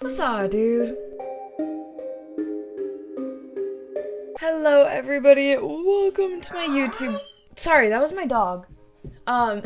What's up, dude? Hello, everybody. Welcome to my YouTube. Sorry, that was my dog. Um,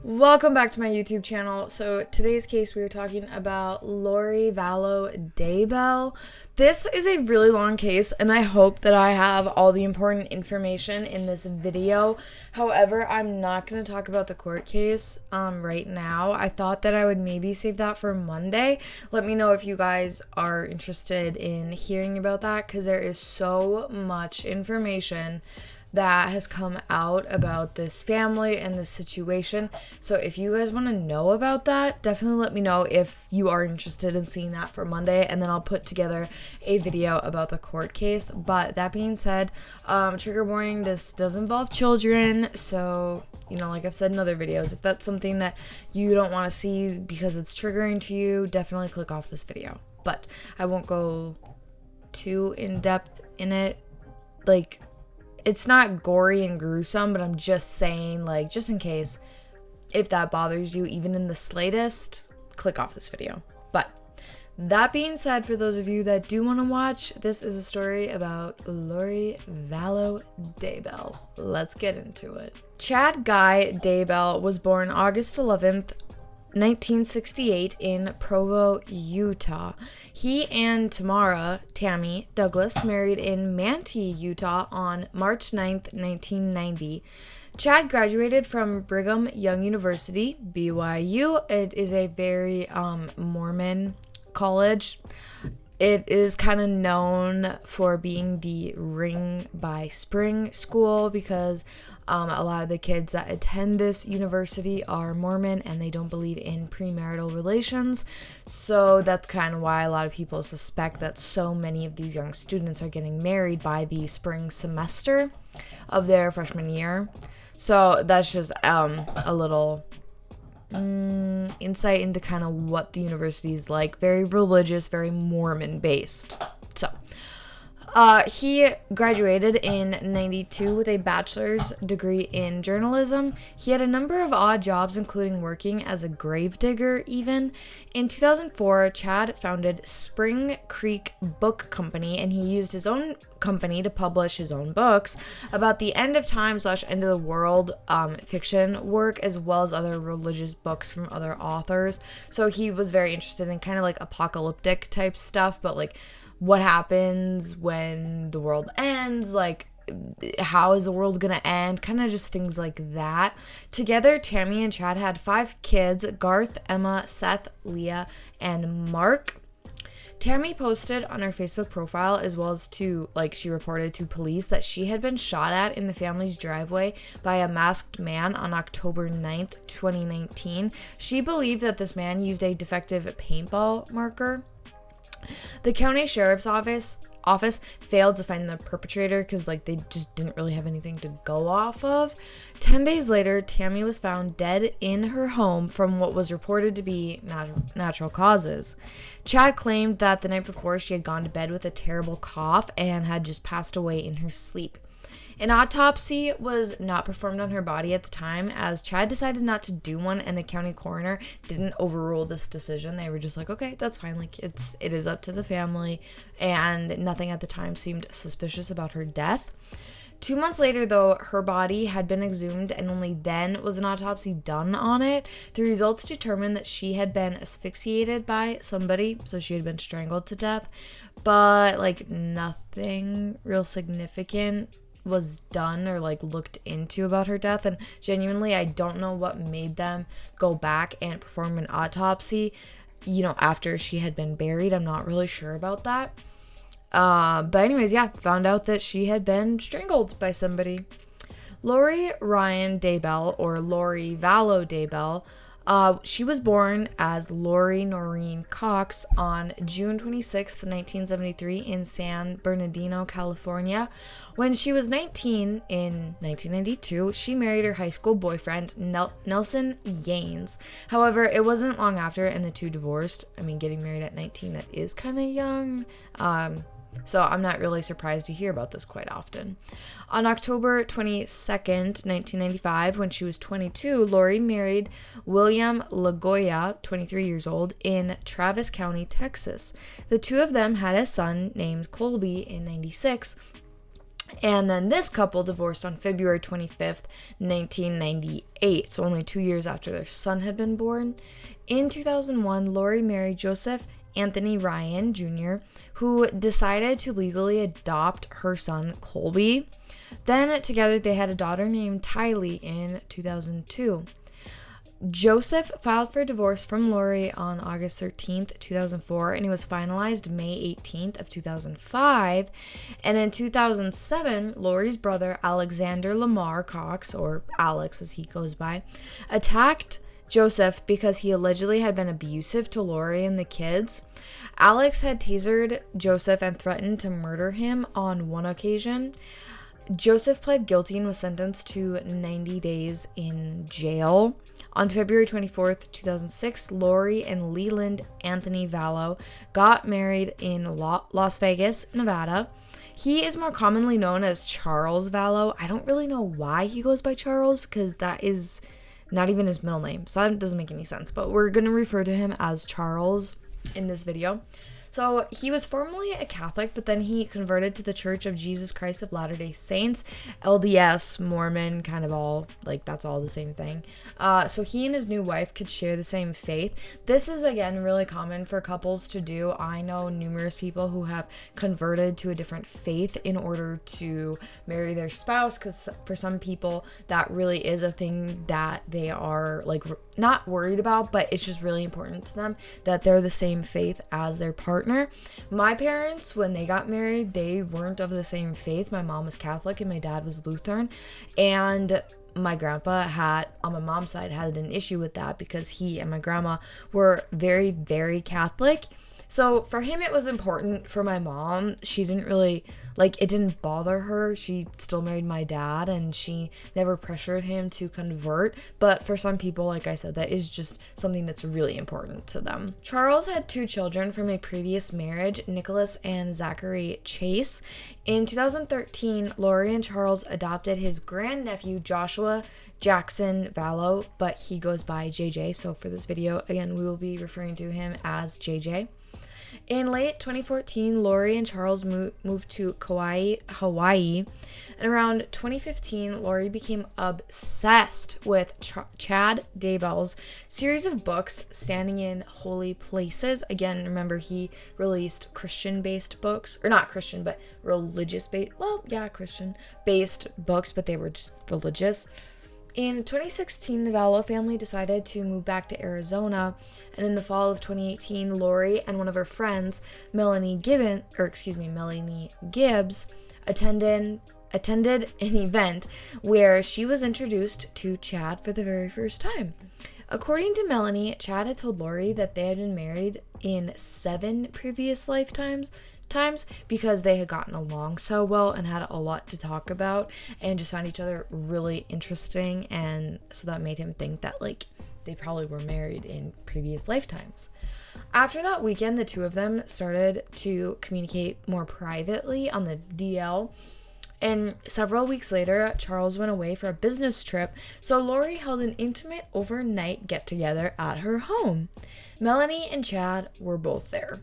Welcome back to my YouTube channel. So today's case, we are talking about Charles Vallow Daybell. This is a really long case, and I hope that I have all the important information in this video. However, I'm not going to talk about the court case right now. I thought that I would maybe save that for Monday. Let me know if you guys are interested in hearing about that, because there is so much information that has come out about this family and this situation. So if you guys want to know about that, definitely let me know if you are interested in seeing that for Monday, and then I'll put together a video about the court case. But that being said, trigger warning, this does involve children, so like I've said in other videos, if that's something that you don't want to see because it's triggering to you, definitely click off this video. But I won't go too in depth in it. It's not gory and gruesome, but I'm just saying, just in case, if that bothers you, even in the slightest, click off this video. But that being said, for those of you that do want to watch, this is a story about Charles Vallow Daybell. Let's get into it. Chad Guy Daybell was born August 11th, 1968 in Provo, Utah. He and Tammy Douglas married in Manti, Utah on March 9th, 1990. Chad graduated from Brigham Young University, BYU. It is a very Mormon college. It is kind of known for being the Ring by Spring school because a lot of the kids that attend this university are Mormon and they don't believe in premarital relations. So that's kind of why a lot of people suspect that so many of these young students are getting married by the spring semester of their freshman year. So that's just a little insight into kind of what the university is like. Very religious, very Mormon based. So he graduated in 92 with a bachelor's degree in journalism. He had a number of odd jobs, including working as a gravedigger even. In 2004, Chad founded Spring Creek Book Company, and he used his own company to publish his own books about the end of time / end of the world fiction work, as well as other religious books from other authors. So he was very interested in kind of apocalyptic type stuff, but what happens when the world ends, how is the world gonna end, kind of just things like that. Together, Tammy and Chad had 5 kids: Garth, Emma, Seth, Leah, and Mark. Tammy posted on her Facebook profile, as well as she reported to police that she had been shot at in the family's driveway by a masked man on October 9th, 2019. She believed that this man used a defective paintball marker. The county sheriff's office failed to find the perpetrator because they just didn't really have anything to go off of. 10 days later, Tammy was found dead in her home from what was reported to be natural causes. Chad claimed that the night before she had gone to bed with a terrible cough and had just passed away in her sleep. An autopsy was not performed on her body at the time, as Chad decided not to do one, and the county coroner didn't overrule this decision. They were just like, okay, that's fine. It is up to the family, and nothing at the time seemed suspicious about her death. 2 months later, though, her body had been exhumed, and only then was an autopsy done on it. The results determined that she had been asphyxiated by somebody, so she had been strangled to death, but nothing real significant was done or looked into about her death. And genuinely, I don't know what made them go back and perform an autopsy after she had been buried. I'm not really sure about that. But anyways, found out that she had been strangled by somebody. Lori Ryan Daybell, or Charles Vallow Daybell, she was born as Lori Noreen Cox on June 26, 1973 in San Bernardino, California. When she was 19 in 1992, she married her high school boyfriend, Nelson Yanes. However, it wasn't long after, and the two divorced. I mean, getting married at 19, that is kind of young. So I'm not really surprised to hear about this quite often. On October 22nd, 1995, when she was 22, Lori married William LaGoya, 23 years old, in Travis County, Texas. The two of them had a son named Colby in 96. And then this couple divorced on February 25th, 1998, so only 2 years after their son had been born. In 2001, Lori married Joseph Anthony Ryan Jr., who decided to legally adopt her son Colby. Then together they had a daughter named Carlee in 2002. Joseph filed for divorce from Lori on August 13th, 2004, and he was finalized May 18th of 2005. And in 2007, Lori's brother, Alexander Lamar Cox, or Alex as he goes by, attacked Joseph because he allegedly had been abusive to Lori and the kids. Alex had tasered Joseph and threatened to murder him on one occasion. Joseph pled guilty and was sentenced to 90 days in jail. On February 24th, 2006, Lori and Leland Anthony Vallow got married in Las Vegas, Nevada. He is more commonly known as Charles Vallow. I don't really know why he goes by Charles, because that is not even his middle name, so that doesn't make any sense, but we're going to refer to him as Charles in this video. So he was formerly a Catholic, but then he converted to the Church of Jesus Christ of Latter-day Saints, LDS, Mormon, kind of all, like, that's all the same thing. So he and his new wife could share the same faith. This is, again, really common for couples to do. I know numerous people who have converted to a different faith in order to marry their spouse, because for some people, that really is a thing that they are, like, not worried about, but it's just really important to them that they're the same faith as their partner. My parents, when they got married, they weren't of the same faith. My mom was Catholic and my dad was Lutheran, and my grandpa had, on my mom's side, had an issue with that because he and my grandma were very, very Catholic. So for him, it was important. For my mom, she didn't really, like, it didn't bother her. She still married my dad and she never pressured him to convert. But for some people, like I said, that is just something that's really important to them. Charles had 2 children from a previous marriage, Nicholas and Zachary Chase. In 2013, Lori and Charles adopted his grandnephew, Joshua Jackson Vallow, but he goes by JJ. So for this video, again, we will be referring to him as JJ. In late 2014, Lori and Charles moved to Kauai, Hawaii, and around 2015, Lori became obsessed with Chad Daybell's series of books, Standing in Holy Places. Again, remember, he released Christian-based books, or not Christian, but religious-based, well, yeah, Christian-based books, but they were just religious. In 2016, the Vallow family decided to move back to Arizona, and in the fall of 2018, Lori and one of her friends, Melanie Gibbs, attended an event where she was introduced to Chad for the very first time. According to Melanie, Chad had told Lori that they had been married in 7 previous lifetimes because they had gotten along so well and had a lot to talk about and just found each other really interesting, and so that made him think that, like, they probably were married in previous lifetimes. After that weekend, the two of them started to communicate more privately on the DL, and several weeks later, Charles went away for a business trip, so Lori held an intimate overnight get-together at her home. Melanie and Chad were both there.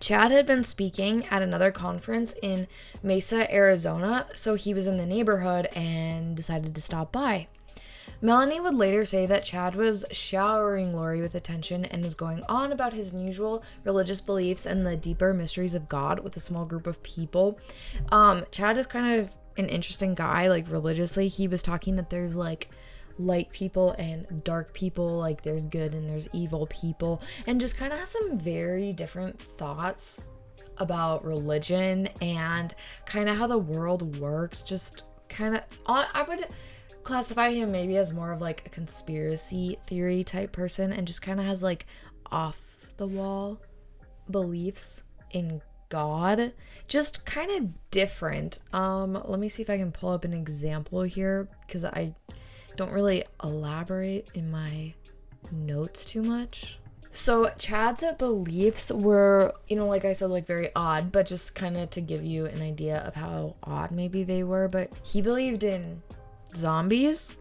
Chad had been speaking at another conference in Mesa, Arizona, so he was in the neighborhood and decided to stop by. Melanie would later say that Chad was showering Lori with attention and was going on about his unusual religious beliefs and the deeper mysteries of God with a small group of people. Chad is kind of an interesting guy, like, religiously. He was talking that there's, like, light people and dark people, like there's good and there's evil people, and just kind of has some very different thoughts about religion and kind of how the world works. Just kind of, I would classify him maybe as more of like a conspiracy theory type person, and just kind of has like off the wall beliefs in God, just kind of different. Let me see if I can pull up an example here, because I don't really elaborate in my notes too much. So Chad's beliefs were, like I said, like very odd, but just kind of to give you an idea of how odd maybe they were. But he believed in zombies.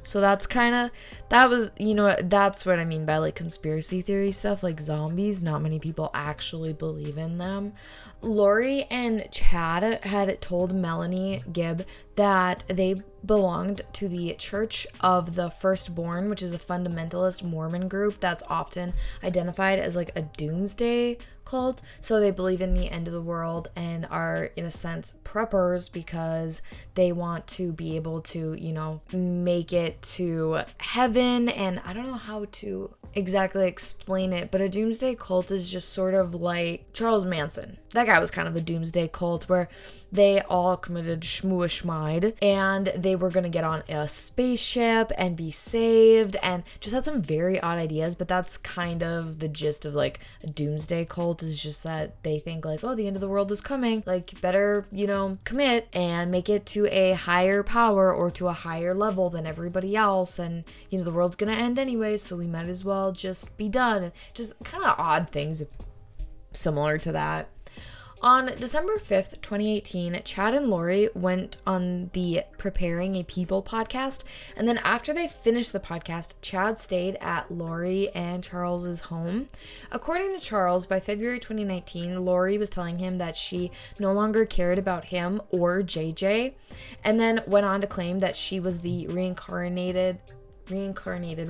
So that's that's what I mean by like conspiracy theory stuff, like zombies. Not many people actually believe in them. Lori and Chad had told Melanie Gibb that they belonged to the Church of the Firstborn, which is a fundamentalist Mormon group that's often identified as like a doomsday cult. So they believe in the end of the world and are, in a sense, preppers because they want to be able to, make it to heaven. And I don't know how to exactly explain it, but a doomsday cult is just sort of like Charles Manson. That guy was kind of a doomsday cult where they all committed schmooishmide and they were going to get on a spaceship and be saved and just had some very odd ideas. But that's kind of the gist of like a doomsday cult, is just that they think like, oh, the end of the world is coming, like better, commit and make it to a higher power or to a higher level than everybody else. And, the world's going to end anyway, so we might as well just be done. And just kind of odd things similar to that. On December 5th, 2018, Chad and Lori went on the Preparing a People podcast. And then after they finished the podcast, Chad stayed at Lori and Charles's home. According to Charles, by February 2019, Lori was telling him that she no longer cared about him or JJ, and then went on to claim that she was the reincarnated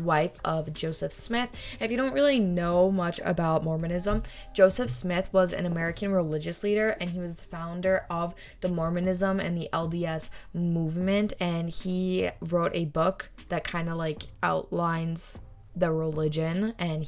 wife of Joseph Smith. If you don't really know much about Mormonism, Joseph Smith was an American religious leader, and he was the founder of the Mormonism and the LDS movement, and he wrote a book that kind of like outlines the religion. And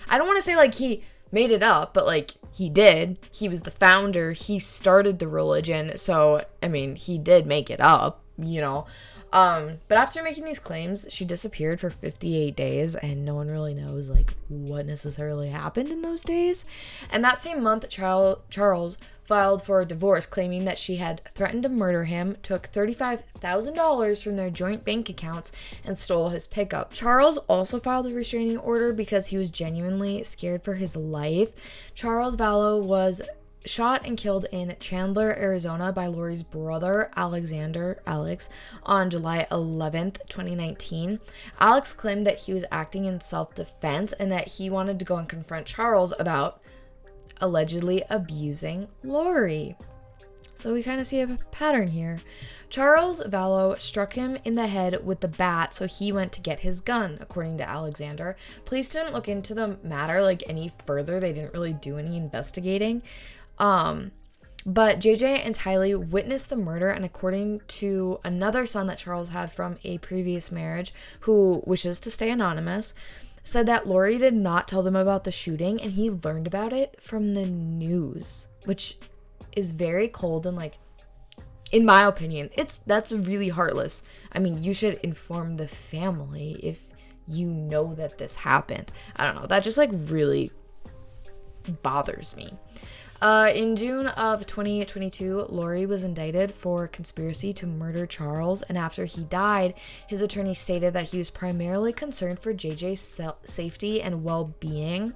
I don't want to say like he made it up, but like he did. He was the founder. He started the religion. So, I mean, he did make it up, But after making these claims, she disappeared for 58 days, and no one really knows like what necessarily happened in those days. And that same month, Charles filed for a divorce, claiming that she had threatened to murder him, took $35,000 from their joint bank accounts, and stole his pickup. Charles also filed a restraining order because he was genuinely scared for his life. Charles Vallow was shot and killed in Chandler, Arizona by Lori's brother, Alex, on July 11th, 2019. Alex claimed that he was acting in self-defense and that he wanted to go and confront Charles about allegedly abusing Lori. So we kind of see a pattern here. Charles Vallow struck him in the head with the bat, so he went to get his gun, according to Alexander. Police didn't look into the matter like any further. They didn't really do any investigating. But JJ and Tylee witnessed the murder, and according to another son that Charles had from a previous marriage, who wishes to stay anonymous, said that Lori did not tell them about the shooting, and he learned about it from the news, which is very cold and like, in my opinion, that's really heartless. I mean, you should inform the family if you know that this happened. I don't know, that just like really bothers me. In June of 2022, Lori was indicted for conspiracy to murder Charles, and after he died, his attorney stated that he was primarily concerned for JJ's safety and well-being.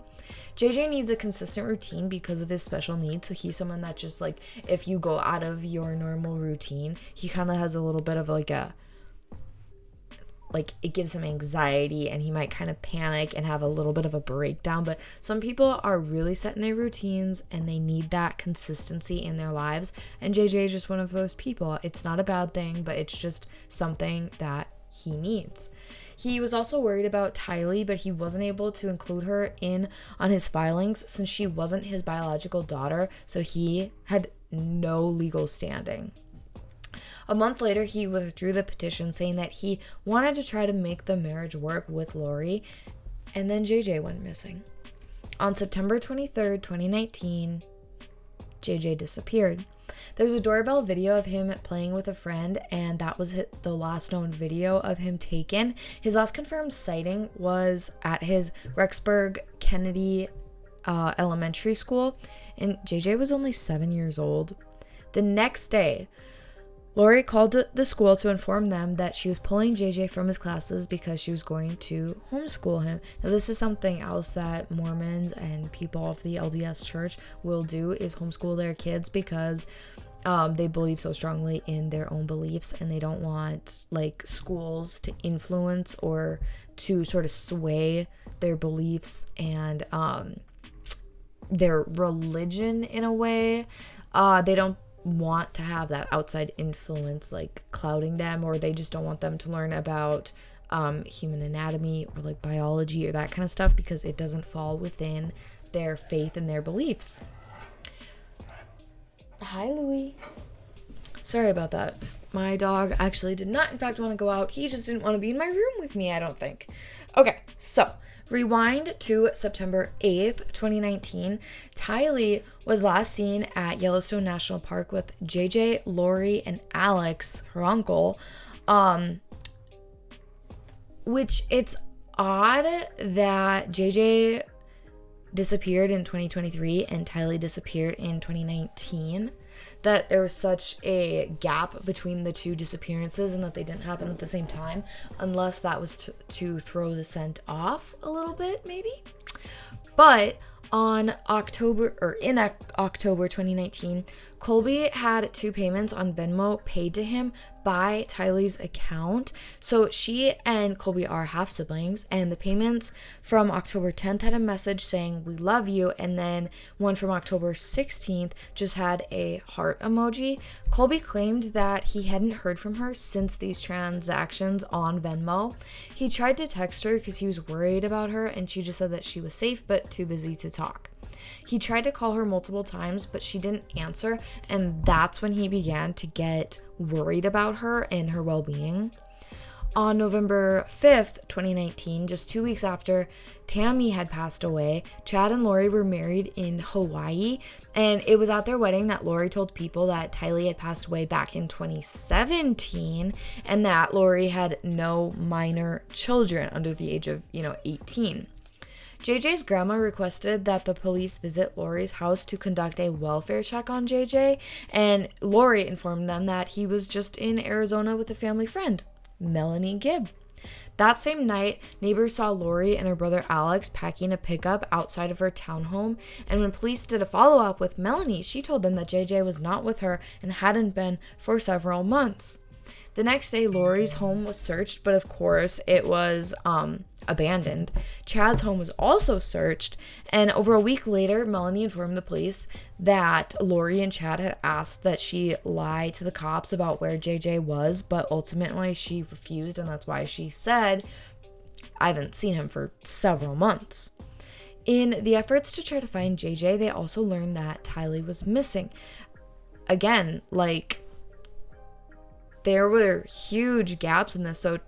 JJ needs a consistent routine because of his special needs, so he's someone that just like, if you go out of your normal routine, he kind of has a little bit of it gives him anxiety, and he might kind of panic and have a little bit of a breakdown. But some people are really set in their routines and they need that consistency in their lives, and JJ is just one of those people. It's not a bad thing, but it's just something that he needs. He was also worried about Tylee, but he wasn't able to include her in on his filings since she wasn't his biological daughter, so he had no legal standing. A month later, he withdrew the petition, saying that he wanted to try to make the marriage work with Lori, and then JJ went missing. On September 23rd, 2019, JJ disappeared. There's a doorbell video of him playing with a friend, and that was the last known video of him taken. His last confirmed sighting was at his Rexburg Kennedy Elementary School, and JJ was only 7 years old. The next day, Lori called the school to inform them that she was pulling JJ from his classes because she was going to homeschool him. Now, this is something else that Mormons and people of the LDS church will do, is homeschool their kids, because they believe so strongly in their own beliefs, and they don't want like schools to influence or to sort of sway their beliefs and their religion in a way. They don't want to have that outside influence like clouding them, or they just don't want them to learn about human anatomy or like biology or that kind of stuff, because it doesn't fall within their faith and their beliefs. Hi, Louie. Sorry about that. My dog actually did not, in fact, want to go out. He just didn't want to be in my room with me, I don't think. Okay, so rewind to September 8th, 2019. Carlee was last seen at Yellowstone National Park with JJ, Lori, and Alex, her uncle. Which it's odd that JJ disappeared in 2023 and Carlee disappeared in 2019, that there was such a gap between the two disappearances and that they didn't happen at the same time, unless that was to throw the scent off a little bit, maybe. But in October 2019, Colby had 2 payments on Venmo paid to him by Carlee's account. So she and Colby are half siblings, and the payments from October 10th had a message saying "we love you," and then one from October 16th just had a heart emoji. Colby claimed that he hadn't heard from her since these transactions on Venmo. He tried to text her because he was worried about her, and she just said that she was safe but too busy to talk. He tried to call her multiple times, but she didn't answer, and that's when he began to get worried about her and her well-being. On November 5th, 2019, just 2 weeks after Tammy had passed away, Chad and Lori were married in Hawaii, and it was at their wedding that Lori told people that Carlee had passed away back in 2017, and that Lori had no minor children under the age of, 18. JJ's grandma requested that the police visit Lori's house to conduct a welfare check on JJ, and Lori informed them that he was just in Arizona with a family friend, Melanie Gibb. That same night, neighbors saw Lori and her brother Alex packing a pickup outside of her townhome, and when police did a follow-up with Melanie, she told them that JJ was not with her and hadn't been for several months. The next day, Lori's home was searched, but of course, it was abandoned. Chad's home was also searched, and over a week later, Melanie informed the police that Lori and Chad had asked that she lie to the cops about where JJ was, but ultimately she refused, and that's why she said, "I haven't seen him for several months." In the efforts to try to find JJ, they also learned that Carlee was missing. Again, there were huge gaps in this. So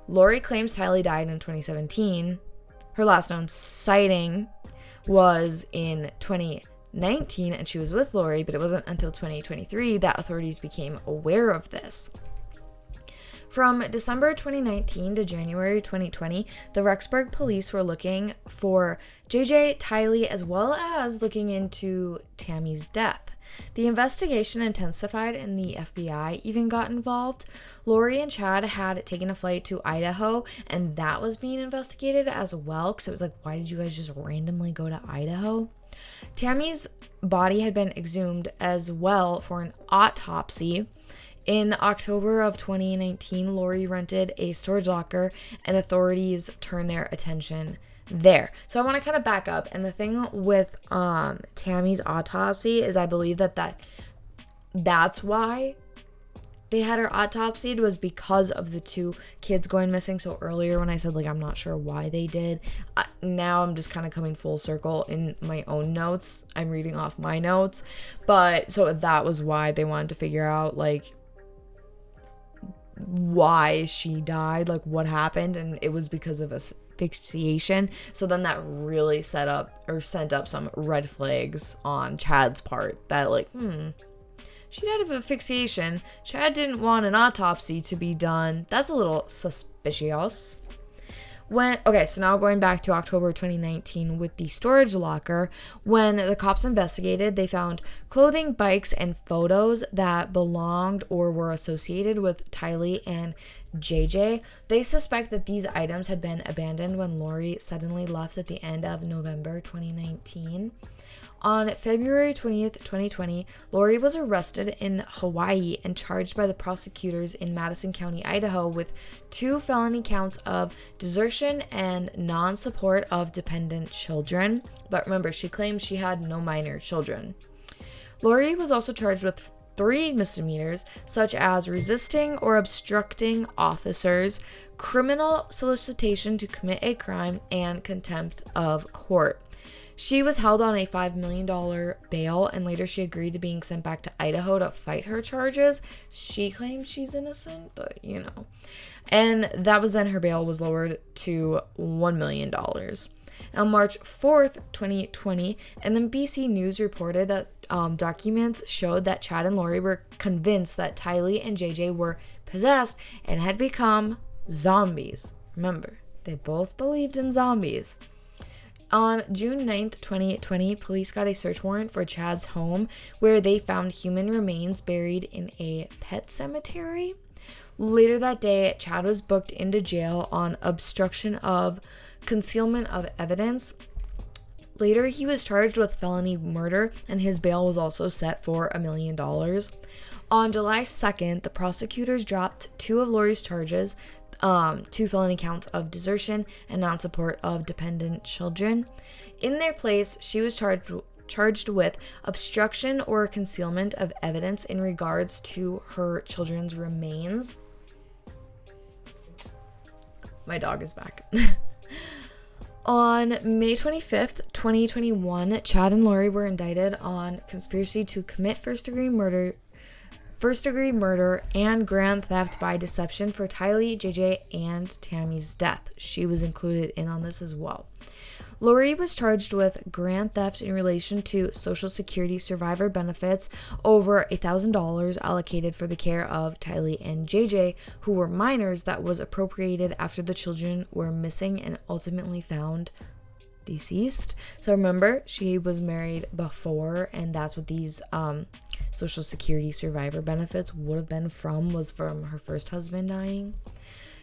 Lori claims Carlee died in 2017. Her last known sighting was in 2019, and she was with Lori, but it wasn't until 2023 that authorities became aware of this. From December 2019 to January 2020, the Rexburg police were looking for JJ, Carlee, as well as looking into Tammy's death. The investigation intensified and the FBI even got involved. Lori and Chad had taken a flight to Idaho, and that was being investigated as well, because it was like, why did you guys just randomly go to Idaho? Tammy's body had been exhumed as well for an autopsy. In October of 2019, Lori rented a storage locker, and authorities turned their attention there. So I want to kind of back up, and the thing with Tammy's autopsy is I believe that's why they had her autopsied, was because of the 2 kids going missing. So earlier when I said I'm not sure why they did, now I'm just kind of coming full circle in my own notes. I'm reading off my notes, but so that was why they wanted to figure out why she died, what happened, and it was because of asphyxiation. So then that really sent up some red flags on Chad's part, that she died of asphyxiation. Chad didn't want an autopsy to be done. That's a little suspicious. So now going back to October 2019 with the storage locker, when the cops investigated, they found clothing, bikes, and photos that belonged or were associated with Tylee and JJ. They suspect that these items had been abandoned when Lori suddenly left at the end of November 2019. On February 20th, 2020, Lori was arrested in Hawaii and charged by the prosecutors in Madison County, Idaho, with 2 felony counts of desertion and non-support of dependent children. But remember, she claimed she had no minor children. Lori was also charged with 3 misdemeanors, such as resisting or obstructing officers, criminal solicitation to commit a crime, and contempt of court. She was held on a $5 million bail, and later she agreed to being sent back to Idaho to fight her charges. She claims she's innocent, but And that was then her bail was lowered to $1 million. On March 4th, 2020, NBC News reported that documents showed that Chad and Lori were convinced that Tylee and JJ were possessed and had become zombies. Remember, they both believed in zombies. On June 9th, 2020, police got a search warrant for Chad's home, where they found human remains buried in a pet cemetery. Later that day, Chad was booked into jail on obstruction of concealment of evidence. Later, he was charged with felony murder, and his bail was also set for $1 million. On July 2nd, the prosecutors dropped 2 of Lori's charges, 2 felony counts of desertion and non-support of dependent children. In their place, she was charged with obstruction or concealment of evidence in regards to her children's remains. My dog is back. On May 25th, 2021, Chad and Lori were indicted on conspiracy to commit first-degree murder and grand theft by deception for Tylee, JJ, and Tammy's death. She was included in on this as well. Lori was charged with grand theft in relation to Social Security survivor benefits, over $1,000 allocated for the care of Tylee and JJ, who were minors, that was appropriated after the children were missing and ultimately found deceased. So remember, she was married before, and that's what these Social Security survivor benefits would have been from, was from her first husband dying.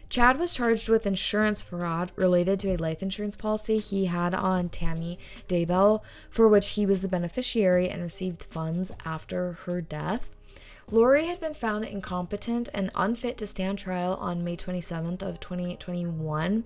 Chad was charged with insurance fraud related to a life insurance policy he had on Tammy Daybell, for which he was the beneficiary and received funds after her death. Lori had been found incompetent and unfit to stand trial on May 27th of 2021,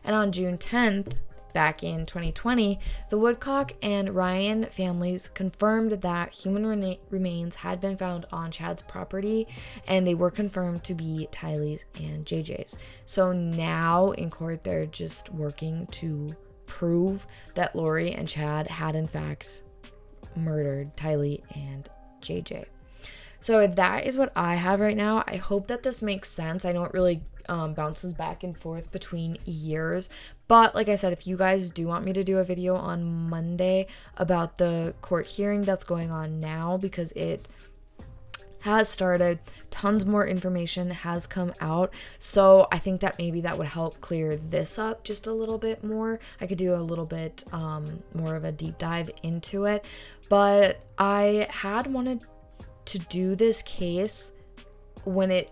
and on June 10th, back in 2020, the Woodcock and Ryan families confirmed that human remains had been found on Chad's property, and they were confirmed to be Tylee's and JJ's. So now in court, they're just working to prove that Lori and Chad had in fact murdered Tylee and JJ. So that is what I have right now. I hope that this makes sense. I know it really bounces back and forth between years, but like I said, if you guys do want me to do a video on Monday about the court hearing that's going on now, because it has started, tons more information has come out, so I think that maybe that would help clear this up just a little bit more. I could do a little bit more of a deep dive into it, but I had wanted to do this case when it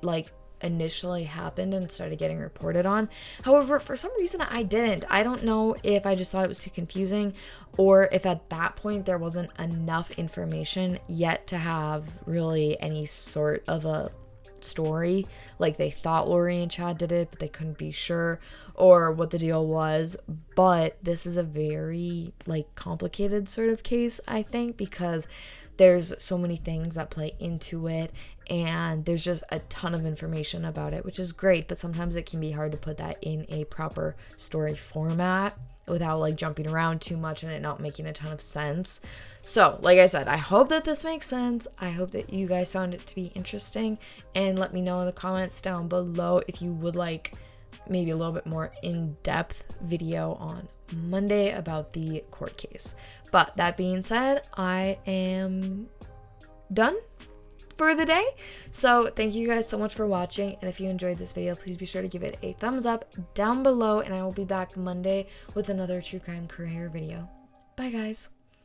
initially happened and started getting reported on. However, for some reason I didn't. I don't know if I just thought it was too confusing, or if at that point there wasn't enough information yet to have really any sort of a story. Like they thought Lori and Chad did it, but they couldn't be sure, or what the deal was. But this is a very complicated sort of case, I think, because there's so many things that play into it, and there's just a ton of information about it, which is great, but sometimes it can be hard to put that in a proper story format without jumping around too much and it not making a ton of sense. So like I said, I hope that this makes sense. I hope that you guys found it to be interesting, and let me know in the comments down below if you would like maybe a little bit more in-depth video on Monday about the court case. But that being said, I am done for the day. So thank you guys so much for watching, and if you enjoyed this video, please be sure to give it a thumbs up down below, and I will be back Monday with another true crime career video. Bye guys.